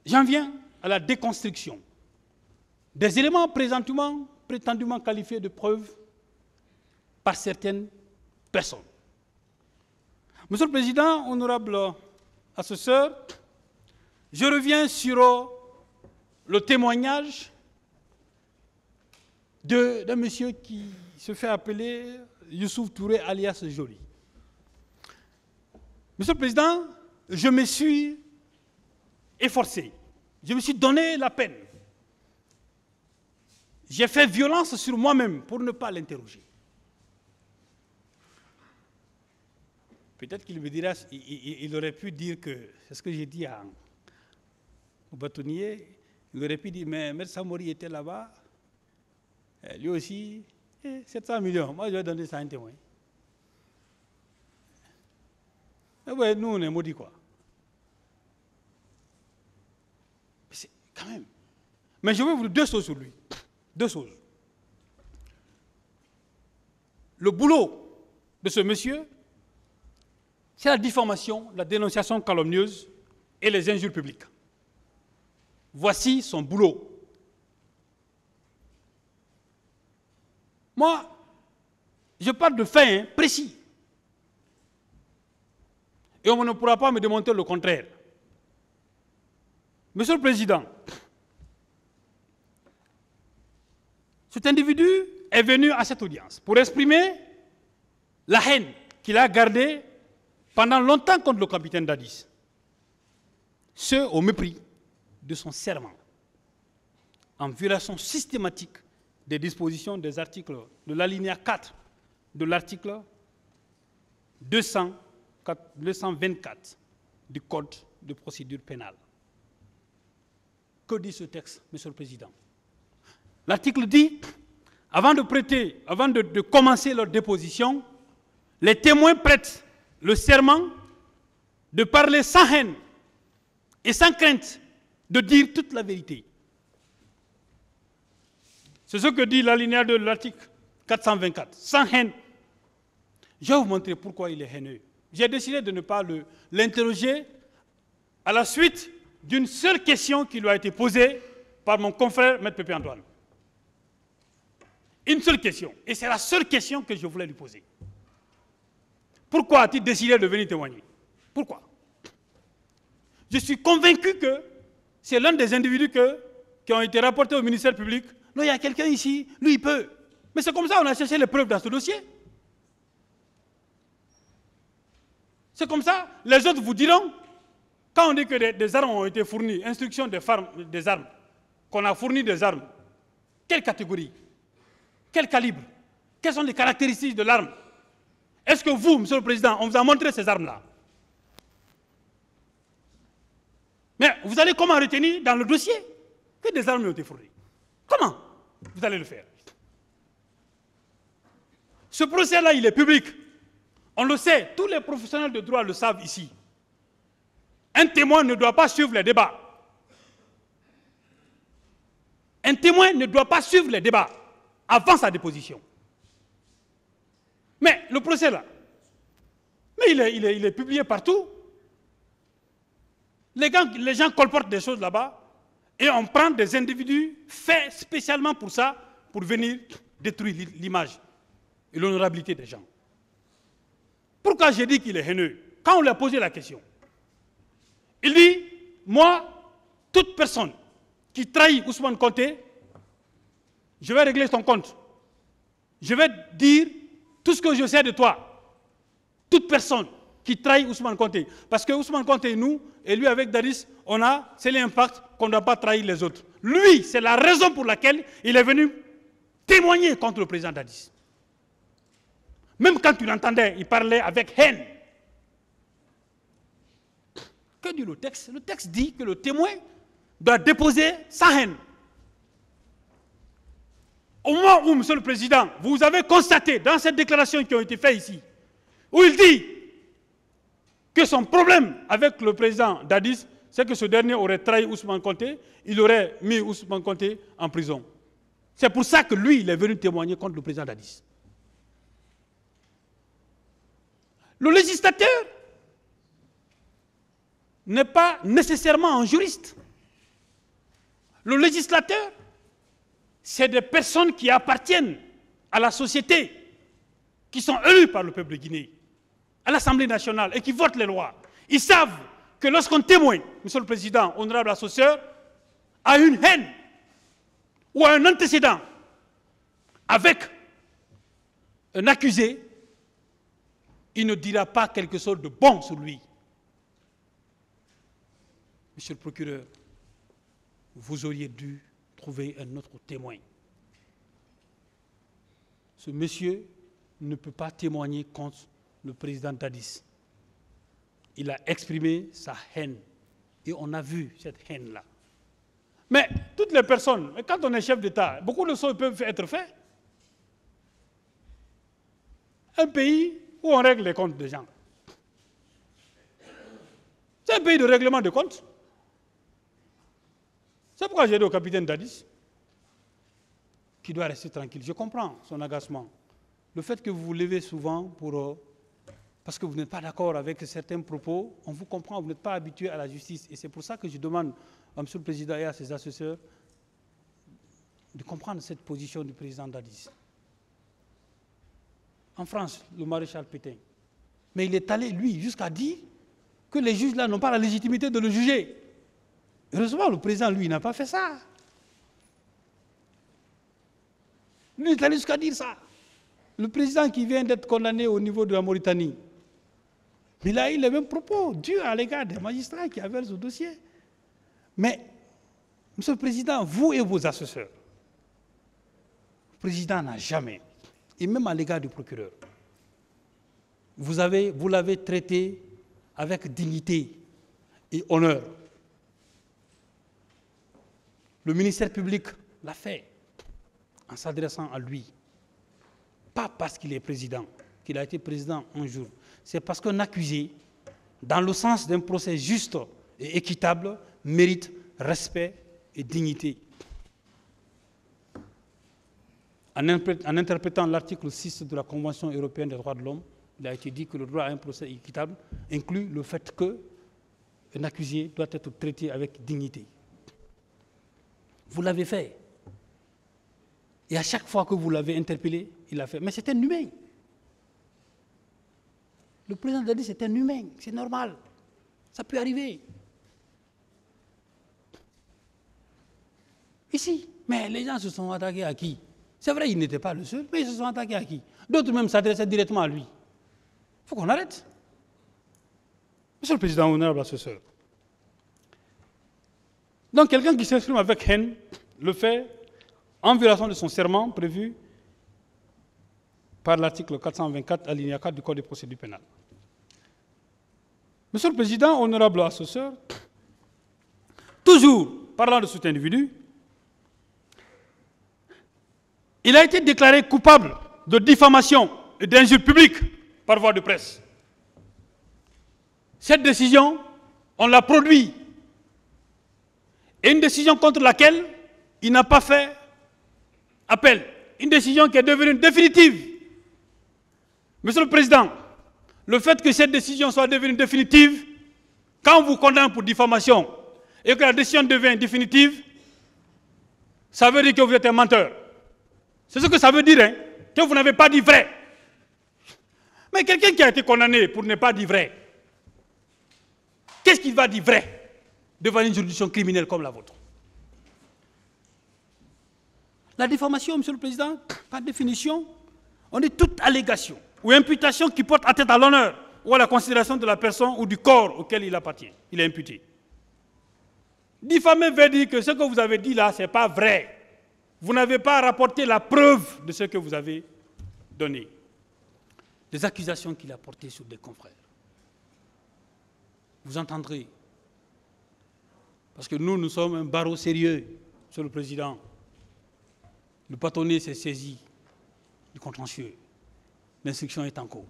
J'en viens à la déconstruction des éléments prétendument qualifiés de preuves par certaines personnes. Monsieur le Président, honorable assesseur, je reviens sur le témoignage d'un monsieur qui se fait appeler Youssouf Touré alias Joly. Monsieur le Président, je me suis efforcé, je me suis donné la peine. J'ai fait violence sur moi-même pour ne pas l'interroger. Peut-être qu'il me dira, il aurait pu dire que, c'est ce que j'ai dit au bâtonnier, il aurait pu dire, mais M. Samori était là-bas, lui aussi, 700 millions, moi je vais donner ça à un témoin. Mais ouais, nous on est maudits quoi. Quand même. Mais je vais vous dire deux choses sur lui. Deux choses. Le boulot de ce monsieur, c'est la diffamation, la dénonciation calomnieuse et les injures publiques. Voici son boulot. Moi, je parle de faits précis. Et on ne pourra pas me démontrer le contraire. Monsieur le Président, cet individu est venu à cette audience pour exprimer la haine qu'il a gardée pendant longtemps contre le capitaine Dadis. Ce au mépris de son serment, en violation systématique des dispositions des articles de l'alinéa 4 de l'article 224 du Code de procédure pénale. Que dit ce texte, Monsieur le Président? L'article dit, avant de commencer leur déposition, les témoins prêtent le serment de parler sans haine et sans crainte de dire toute la vérité. C'est ce que dit l'alinéa de l'article 424, sans haine. Je vais vous montrer pourquoi il est haineux. J'ai décidé de ne pas l'interroger à la suite d'une seule question qui lui a été posée par mon confrère, M. Pépé Antoine. Une seule question. Et c'est la seule question que je voulais lui poser. Pourquoi a-t-il décidé de venir témoigner? Pourquoi? Je suis convaincu que c'est l'un des individus qui ont été rapportés au ministère public. Non, il y a quelqu'un ici, lui il peut. Mais c'est comme ça qu'on a cherché les preuves dans ce dossier. C'est comme ça, les autres vous diront, quand on dit que des armes ont été fournies, instruction des armes, qu'on a fourni des armes, quelle catégorie? Quel calibre? Quelles sont les caractéristiques de l'arme? Est-ce que vous, Monsieur le Président, on vous a montré ces armes-là? Mais vous allez comment retenir dans le dossier que des armes ont été fournies? Comment vous allez le faire? Ce procès-là, il est public. On le sait, tous les professionnels de droit le savent ici. Un témoin ne doit pas suivre les débats. Un témoin ne doit pas suivre les débats avant sa déposition. Mais le procès là, mais il est publié partout. Les gens colportent des choses là-bas et on prend des individus faits spécialement pour ça, pour venir détruire l'image et l'honorabilité des gens. Pourquoi j'ai dit qu'il est haineux? Quand on lui a posé la question, il dit, moi, toute personne qui trahit Ousmane Konté, je vais régler son compte. Je vais dire tout ce que je sais de toi. Toute personne qui trahit Ousmane Konté. Parce que Ousmane Konté, nous, et lui avec Dadis, c'est l'impact qu'on ne doit pas trahir les autres. Lui, c'est la raison pour laquelle il est venu témoigner contre le président Dadis. Même quand tu l'entendais, il parlait avec haine. Que dit le texte? Le texte dit que le témoin doit déposer sans haine. Au moment où, Monsieur le Président, vous avez constaté dans cette déclaration qui a été faite ici, où il dit que son problème avec le président Dadis, c'est que ce dernier aurait trahi Ousmane Konté, il aurait mis Ousmane Konté en prison. C'est pour ça que lui, il est venu témoigner contre le président Dadis. Le législateur n'est pas nécessairement un juriste. Le législateur, c'est des personnes qui appartiennent à la société, qui sont élues par le peuple guinéen, à l'Assemblée nationale et qui votent les lois. Ils savent que lorsqu'on témoigne, Monsieur le Président, honorable assesseur, a une haine ou un antécédent avec un accusé, il ne dira pas quelque chose de bon sur lui. Monsieur le procureur, vous auriez dû trouver un autre témoin. Ce monsieur ne peut pas témoigner contre le président Dadis. Il a exprimé sa haine et on a vu cette haine-là. Mais toutes les personnes, quand on est chef d'État, beaucoup de choses peuvent être faites. Un pays où on règle les comptes des gens. C'est un pays de règlement de comptes. C'est pourquoi j'ai dit au capitaine Dadis qu'il doit rester tranquille. Je comprends son agacement. Le fait que vous vous levez souvent parce que vous n'êtes pas d'accord avec certains propos, on vous comprend, vous n'êtes pas habitué à la justice. Et c'est pour ça que je demande à M. le Président et à ses assesseurs de comprendre cette position du président Dadis. En France, le maréchal Pétain. Mais il est allé, lui, jusqu'à dire que les juges là n'ont pas la légitimité de le juger. Heureusement, le président, lui, n'a pas fait ça. Lui, il est allé jusqu'à dire ça. Le président qui vient d'être condamné au niveau de la Mauritanie, il a eu les mêmes propos, durs à l'égard des magistrats qui avaient ce dossier. Mais, Monsieur le Président, vous et vos assesseurs, le président n'a jamais, et même à l'égard du procureur, vous l'avez traité avec dignité et honneur. Le ministère public l'a fait en s'adressant à lui. Pas parce qu'il est président, qu'il a été président un jour. C'est parce qu'un accusé, dans le sens d'un procès juste et équitable, mérite respect et dignité. En interprétant l'article 6 de la Convention européenne des droits de l'homme, il a été dit que le droit à un procès équitable inclut le fait qu'un accusé doit être traité avec dignité. Vous l'avez fait. Et à chaque fois que vous l'avez interpellé, il l'a fait. Mais c'est un humain. Le président a dit c'est un humain, c'est normal. Ça peut arriver. Ici, mais les gens se sont attaqués à qui? C'est vrai, il n'était pas le seul, mais ils se sont attaqués à qui? D'autres même s'adressaient directement à lui. Il faut qu'on arrête. Monsieur le Président, honorable assesseur. Donc quelqu'un qui s'exprime avec haine le fait en violation de son serment prévu par l'article 424 alinéa 4 du Code de procédure pénale. Monsieur le Président, honorable assesseur, toujours parlant de cet individu, il a été déclaré coupable de diffamation et d'injure publique par voie de presse. Cette décision, on l'a produit. Et une décision contre laquelle il n'a pas fait appel. Une décision qui est devenue définitive. Monsieur le Président, le fait que cette décision soit devenue définitive, quand on vous condamne pour diffamation et que la décision devient définitive, ça veut dire que vous êtes un menteur. C'est ce que ça veut dire, hein, que vous n'avez pas dit vrai. Mais quelqu'un qui a été condamné pour ne pas dire vrai, qu'est-ce qu'il va dire vrai devant une juridiction criminelle comme la vôtre? La diffamation, Monsieur le Président, par définition, on dit toute allégation ou imputation qui porte atteinte à l'honneur ou à la considération de la personne ou du corps auquel il appartient. Il est imputé. Diffamer veut dire que ce que vous avez dit là, ce n'est pas vrai. Vous n'avez pas rapporté la preuve de ce que vous avez donné. Des accusations qu'il a portées sur des confrères. Vous entendrez. Parce que nous sommes un barreau sérieux, Monsieur le Président. Le bâtonnier s'est saisi du contentieux. L'instruction est en cours.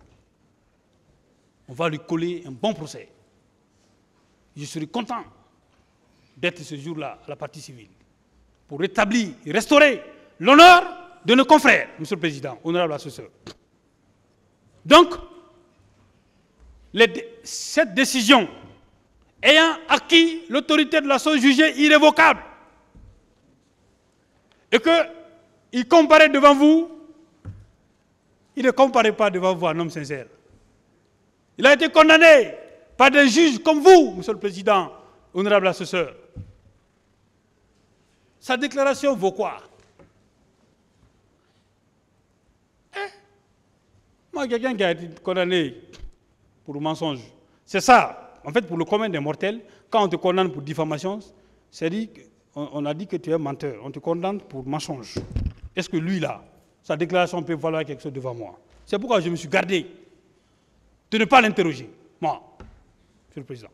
On va lui coller un bon procès. Je serai content d'être ce jour-là à la partie civile pour rétablir et restaurer l'honneur de nos confrères, Monsieur le Président, honorable assesseur. Donc, cette décision ayant acquis l'autorité de la chose jugée irrévocable, et qu'il comparaît devant vous, il ne comparaît pas devant vous un homme sincère. Il a été condamné par des juges comme vous, Monsieur le Président, honorable assesseur. Sa déclaration vaut quoi? Moi, quelqu'un qui a été condamné pour mensonge, c'est ça. En fait, pour le commun des mortels, quand on te condamne pour diffamation, on a dit que tu es menteur. On te condamne pour mensonge. Est-ce que lui, là, sa déclaration peut valoir quelque chose devant moi? C'est pourquoi je me suis gardé de ne pas l'interroger, moi, Monsieur le Président.